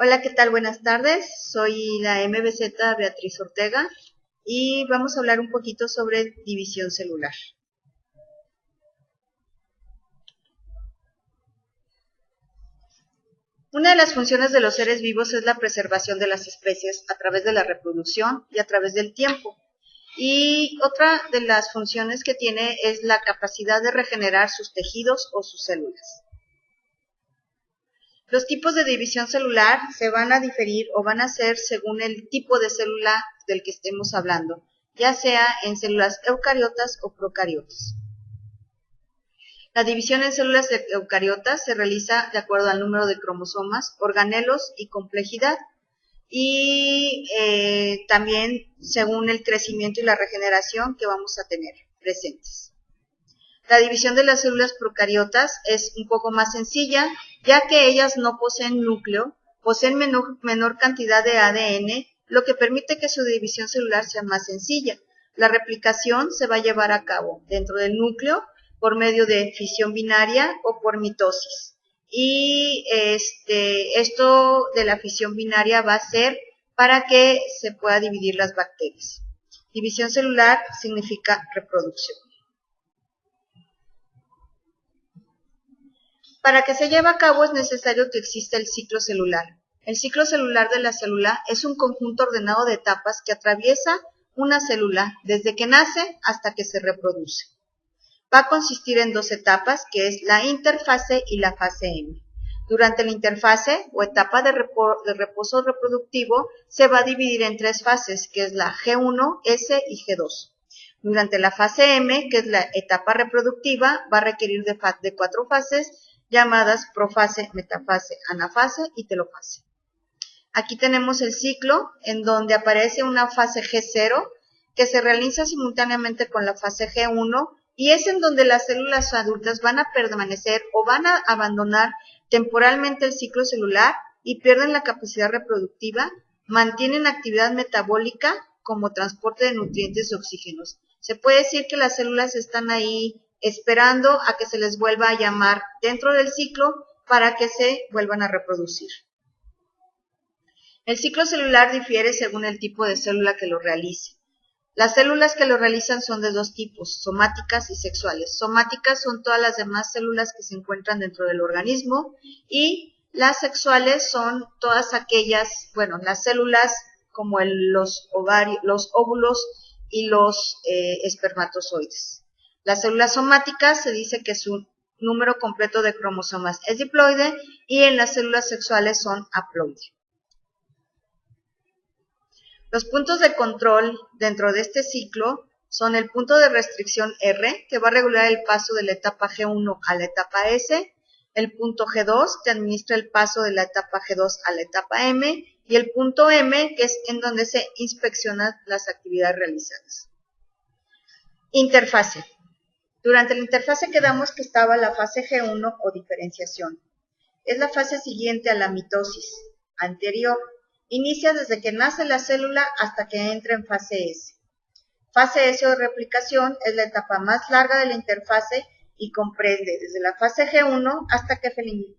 Hola, ¿qué tal? Buenas tardes. Soy la MBZ Beatriz Ortega y vamos a hablar un poquito sobre división celular. Una de las funciones de los seres vivos es la preservación de las especies a través de la reproducción y a través del tiempo. Y otra de las funciones que tiene es la capacidad de regenerar sus tejidos o sus células. Los tipos de división celular se van a diferir o van a ser según el tipo de célula del que estemos hablando, ya sea en células eucariotas o procariotas. La división en células eucariotas se realiza de acuerdo al número de cromosomas, organelos y complejidad, y también según el crecimiento y la regeneración que vamos a tener presentes. La división de las células procariotas es un poco más sencilla, ya que ellas no poseen núcleo, poseen menor cantidad de ADN, lo que permite que su división celular sea más sencilla. La replicación se va a llevar a cabo dentro del núcleo por medio de fisión binaria o por mitosis. Y esto de la fisión binaria va a ser para que se pueda dividir las bacterias. División celular significa reproducción. Para que se lleve a cabo es necesario que exista el ciclo celular. El ciclo celular de la célula es un conjunto ordenado de etapas que atraviesa una célula desde que nace hasta que se reproduce. Va a consistir en dos etapas, que es la interfase y la fase M. Durante la interfase o etapa de reposo reproductivo se va a dividir en tres fases, que es la G1, S y G2. Durante la fase M, que es la etapa reproductiva, va a requerir de 4 fases, llamadas profase, metafase, anafase y telofase. Aquí tenemos el ciclo en donde aparece una fase G0 que se realiza simultáneamente con la fase G1 y es en donde las células adultas van a permanecer o van a abandonar temporalmente el ciclo celular y pierden la capacidad reproductiva, mantienen actividad metabólica como transporte de nutrientes y oxígenos. Se puede decir que las células están ahí esperando a que se les vuelva a llamar dentro del ciclo para que se vuelvan a reproducir. El ciclo celular difiere según el tipo de célula que lo realice. Las células que lo realizan son de dos tipos, somáticas y sexuales. Somáticas son todas las demás células que se encuentran dentro del organismo y las sexuales son todas aquellas, las células como los óvulos y los espermatozoides. Las células somáticas se dice que su número completo de cromosomas es diploide y en las células sexuales son haploide. Los puntos de control dentro de este ciclo son el punto de restricción R, que va a regular el paso de la etapa G1 a la etapa S, el punto G2, que administra el paso de la etapa G2 a la etapa M, y el punto M, que es en donde se inspeccionan las actividades realizadas. Interfase. Durante la interfase quedamos que estaba la fase G1 o diferenciación. Es la fase siguiente a la mitosis anterior. Inicia desde que nace la célula hasta que entra en fase S. Fase S o replicación es la etapa más larga de la interfase y comprende desde la fase G1 hasta que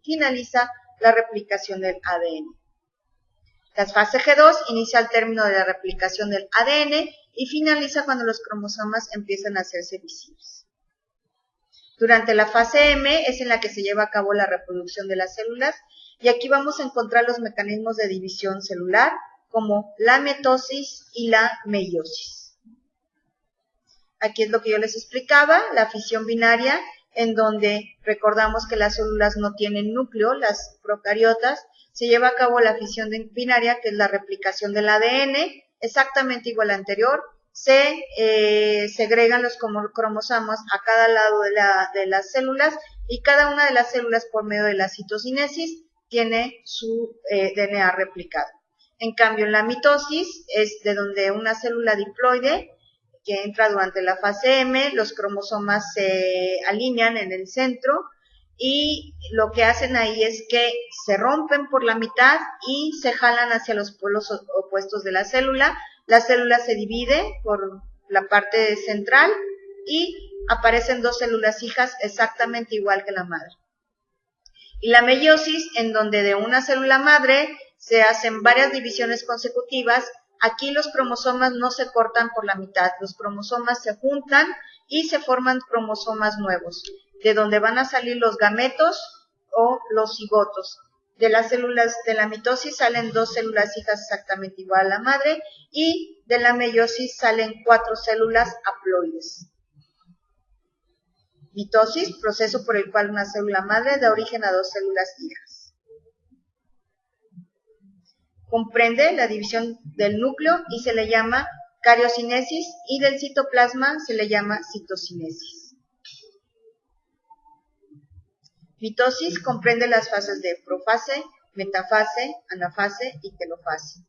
finaliza la replicación del ADN. La fase G2 inicia al término de la replicación del ADN y finaliza cuando los cromosomas empiezan a hacerse visibles. Durante la fase M es en la que se lleva a cabo la reproducción de las células y aquí vamos a encontrar los mecanismos de división celular como la mitosis y la meiosis. Aquí es lo que yo les explicaba, la fisión binaria, en donde recordamos que las células no tienen núcleo, las procariotas, se lleva a cabo la fisión binaria, que es la replicación del ADN, exactamente igual a la anterior. Se segregan los cromosomas a cada lado de las células y cada una de las células por medio de la citocinesis tiene su DNA replicado. En cambio, en la mitosis es de donde una célula diploide que entra durante la fase M, los cromosomas se alinean en el centro y lo que hacen ahí es que se rompen por la mitad y se jalan hacia los polos opuestos de la célula se divide por la parte central y aparecen dos células hijas exactamente igual que la madre. Y la meiosis, en donde de una célula madre se hacen varias divisiones consecutivas. Aquí los cromosomas no se cortan por la mitad, los cromosomas se juntan y se forman cromosomas nuevos, de donde van a salir los gametos o los cigotos. De las células de la mitosis salen 2 células hijas exactamente igual a la madre y de la meiosis salen 4 células haploides. Mitosis, proceso por el cual una célula madre da origen a 2 células hijas. Comprende la división del núcleo y se le llama cariocinesis y del citoplasma se le llama citocinesis. Mitosis comprende las fases de profase, metafase, anafase y telofase.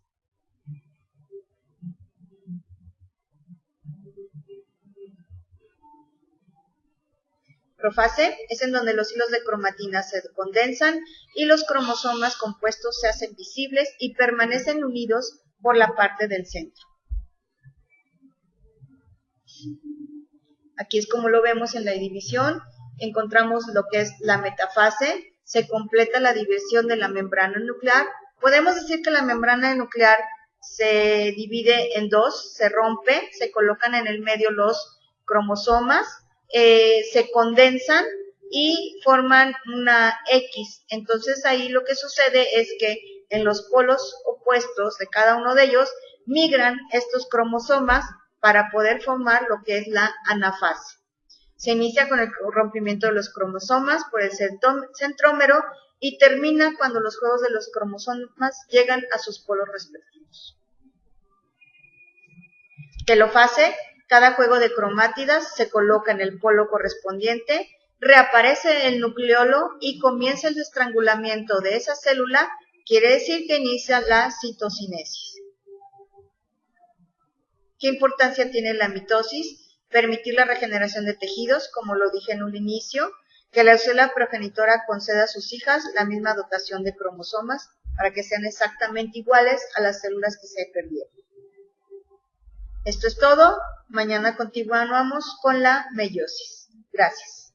Profase es en donde los hilos de cromatina se condensan y los cromosomas compuestos se hacen visibles y permanecen unidos por la parte del centro. Aquí es como lo vemos en la división. Encontramos lo que es la metafase, se completa la división de la membrana nuclear. Podemos decir que la membrana nuclear se divide en dos, se rompe, se colocan en el medio los cromosomas, se condensan y forman una X. Entonces ahí lo que sucede es que en los polos opuestos de cada uno de ellos migran estos cromosomas para poder formar lo que es la anafase. Se inicia con el rompimiento de los cromosomas por el centrómero y termina cuando los juegos de los cromosomas llegan a sus polos respectivos. Telofase, cada juego de cromátidas se coloca en el polo correspondiente, reaparece el nucleolo y comienza el destrangulamiento de esa célula, quiere decir que inicia la citocinesis. ¿Qué importancia tiene la mitosis? Permitir la regeneración de tejidos, como lo dije en un inicio, que la célula progenitora conceda a sus hijas la misma dotación de cromosomas para que sean exactamente iguales a las células que se perdieron. Esto es todo. Mañana continuamos con la meiosis. Gracias.